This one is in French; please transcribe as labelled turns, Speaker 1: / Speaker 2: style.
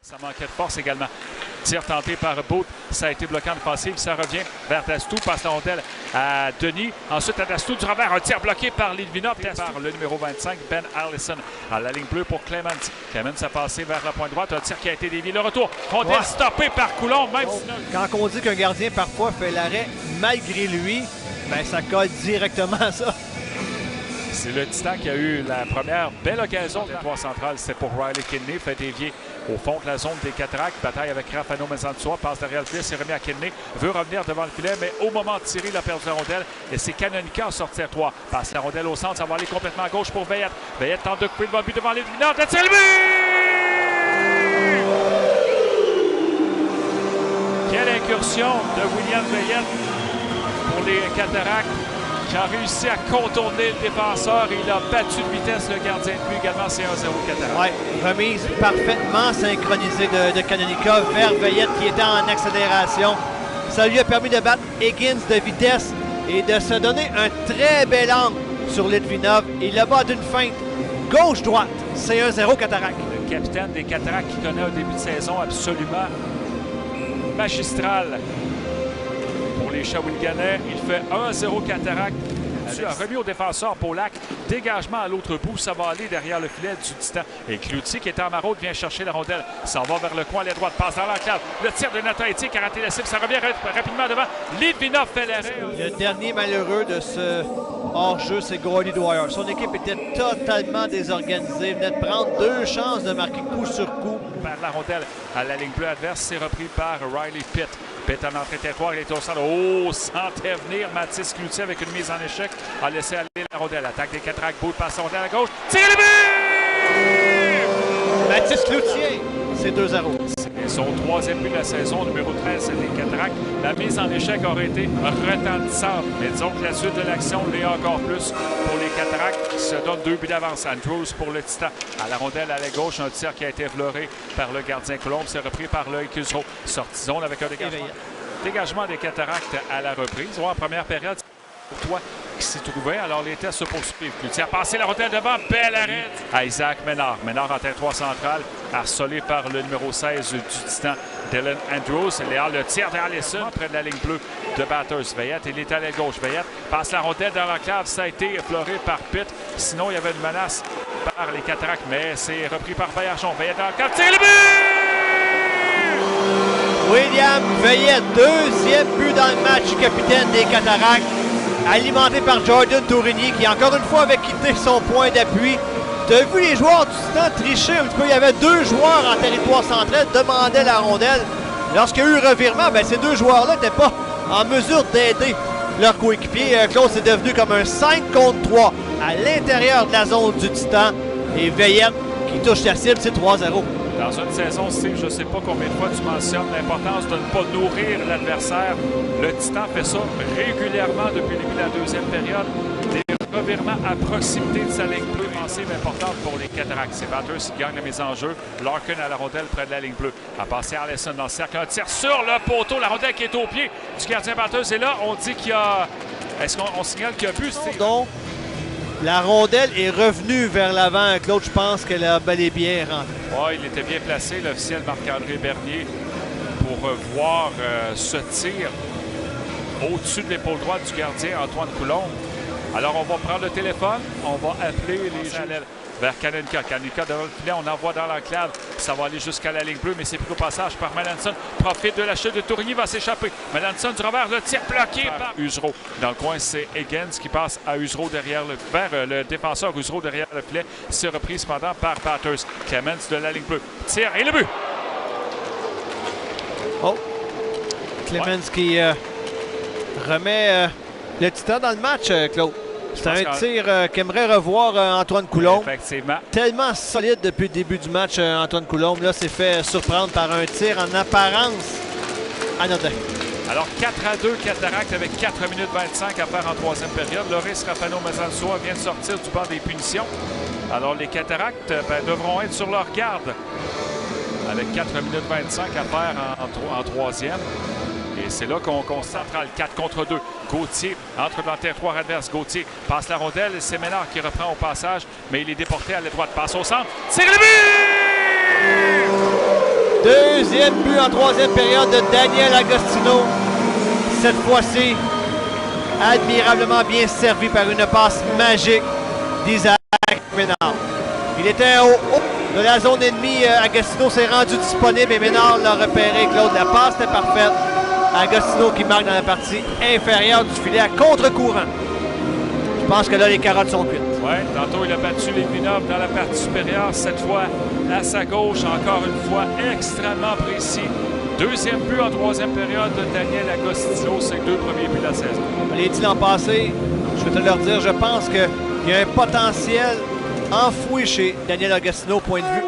Speaker 1: Ça manquait de force également. Tir tenté par Booth, ça a été bloqué en défensive, ça revient vers Dastou, passe la rondelle à Denis. Ensuite à Dastou du revers, un tir bloqué par Litvinov, par le numéro 25, Ben Allison. À la ligne bleue pour Clemens. Clemens a passé vers la pointe droite, un tir qui a été dévié. Le retour, rondelle stoppée par Coulomb. Même
Speaker 2: Quand on dit qu'un gardien parfois fait l'arrêt malgré lui, ben ça colle directement à ça.
Speaker 1: C'est le Titan qui a eu la première belle occasion. Le 3 central, c'est pour Riley Kidney. Fait dévier au fond de la zone des Cataractes. Bataille avec Rafano Mezansoa. Passe derrière le filet, c'est remis à Kidney. Veut revenir devant le filet, mais au moment de tirer, il a perdu la rondelle. Et c'est Canonica en sortir 3. Passe la rondelle au centre. Ça va aller complètement à gauche pour Veillette. Veillette tente de couper le but devant les dominantes. Le tir, le but! Quelle incursion de William Veillette pour les Cataractes, qui a réussi à contourner le défenseur et il a battu de vitesse le gardien de but également. C'est 1-0 Cataract.
Speaker 2: Oui, remise parfaitement synchronisée de Canonica vers Veillette qui était en accélération. Ça lui a permis de battre Higgins de vitesse et de se donner un très bel angle sur Litvinov. Il le bat d'une feinte gauche-droite. C'est 1-0 Cataract.
Speaker 1: Le capitaine des Cataractes qui connaît un début de saison absolument magistral. Pour les Shawiniganais, il fait 1-0 Cataract. A remis au défenseur Polak. Dégagement à l'autre bout. Ça va aller derrière le filet du Titan. Et Cloutier, qui est en maraude, vient chercher la rondelle. Ça va vers le coin, à la droite. Passe dans l'enclave. Le tir de Nathan Etier qui a raté la cible. Ça revient rapidement devant. Litvinov fait l'arrêt.
Speaker 2: Le dernier malheureux de ce hors-jeu, c'est Gordy Dwyer. Son équipe était totalement désorganisée. Il venait de prendre 2 chances de marquer coup sur coup.
Speaker 1: Par la rondelle à la ligne bleue adverse. C'est repris par Riley Pitt. Pitt en entrée territoire, il était au centre. Oh, sentait venir Mathis Cloutier avec une mise en échec. A laissé aller la rondelle. Attaque des Cataractes. Booth passe son rondelle à gauche. Tire le but!
Speaker 2: Mathis Cloutier, c'est 2-0.
Speaker 1: C'est son 3e but de la saison, numéro 13 des Cataractes. La mise en échec aurait été retentissante. Mais disons que la suite de l'action l'est encore plus pour les Cataractes qui se donnent 2 buts d'avance. Andrews pour le Titan. À la rondelle à la gauche, un tir qui a été effleuré par le gardien Coulomb. C'est repris par Loïc Cusreau. Sortie zone avec un dégagement. Dégagement des Cataractes à la reprise. En première période, pour toi qui s'y trouvait. Alors les tests se poursuivent. Cloutier a passé la rondelle devant. Bel arrêt à Isaac Ménard. Ménard en territoire central, harcelé par le numéro 16 du Titan, Dylan Andrews. Le tir d'Allison près de la ligne bleue de Batters. Veillette, il est à la gauche. Veillette passe la rondelle dans l'enclave. Ça a été effleuré par Pitt. Sinon, il y avait une menace par les Cataractes, mais c'est repris par Baillargeon. Veillette dans l'enclave. Tire le but!
Speaker 2: William Veillette, 2e but dans le match du capitaine des Cataractes, alimenté par Jordan Tourigny, qui encore une fois avait quitté son point d'appui. Tu as vu les joueurs du Titan tricher un petit peu. Il y avait 2 joueurs en territoire central, demandaient la rondelle. Lorsqu'il y a eu le revirement, ben, ces 2 joueurs-là n'étaient pas en mesure d'aider leur coéquipier. Claude, c'est devenu comme un 5 contre 3 à l'intérieur de la zone du Titan. Et Veillette qui touche la cible, c'est 3-0.
Speaker 1: Dans une saison, Steve, je ne sais pas combien de fois tu mentionnes l'importance de ne pas nourrir l'adversaire. Le Titan fait ça régulièrement depuis le début de la 2e période. Des revirements à proximité de sa ligne bleue, offensive importante pour les Cataractes. C'est Batters qui gagne la mise en jeu. Larkin à la rondelle près de la ligne bleue. A passé Allison dans le cercle. Un tir sur le poteau. La rondelle qui est au pied du gardien Batters. Et là, on dit qu'il y a... Est-ce qu'on signale qu'il y a but, Steve?
Speaker 2: Donc, la rondelle est revenue vers l'avant. Claude, je pense qu'elle a bel et bien rentré.
Speaker 1: Oui, il était bien placé, l'officiel Marc-André Bernier, pour voir ce tir au-dessus de l'épaule droite du gardien Antoine Coulomb. Alors, on va prendre le téléphone, on va appeler les gens vers Canonica. Canonica devant le filet, on envoie dans l'enclave. Ça va aller jusqu'à la ligne bleue, mais c'est pris au passage par Melanson. Profite de la chute de Tourigny, va s'échapper. Melanson du revers, le tir bloqué par Usereau. Dans le coin, c'est Higgins qui passe à Usereau vers le défenseur Usereau derrière le filet. C'est repris cependant par Batters. Clemens de la ligne bleue. Tire et le but!
Speaker 2: Oh! Clemens qui remet le Titan dans le match, Claude. C'est un tir qu'aimerait revoir Antoine Coulomb.
Speaker 1: Effectivement.
Speaker 2: Tellement solide depuis le début du match, Antoine Coulomb. Là, s'est fait surprendre par un tir en apparence anodin.
Speaker 1: Alors, 4-2 Cataractes avec 4 minutes 25 à faire en 3e période. Loris Rafano Mezansoa vient de sortir du banc des punitions. Alors, les Cataractes devront être sur leur garde avec 4 minutes 25 à faire en 3e. Et c'est là qu'on concentre le 4 contre 2. Gauthier entre dans le territoire adverse. Gauthier passe la rondelle. C'est Ménard qui reprend au passage, mais il est déporté à la droite. Passe au centre. Tire le but!
Speaker 2: Deuxième but en troisième période de Daniel Agostino. Cette fois-ci, admirablement bien servi par une passe magique d'Isaac Ménard. Il était au haut de la zone ennemie. Agostino s'est rendu disponible et Ménard l'a repéré. Claude, la passe était parfaite. Agostino qui marque dans la partie inférieure du filet à contre-courant. Je pense que là, les carottes sont cuites.
Speaker 1: Oui, tantôt, il a battu les Minov dans la partie supérieure. Cette fois, à sa gauche, encore une fois, extrêmement précis. Deuxième but en troisième période de Daniel Agostino, ses 2 premiers buts de la saison.
Speaker 2: Je l'ai dit l'an passé, je vais te le redire, je pense qu'il y a un potentiel enfoui chez Daniel Agostino, point de vue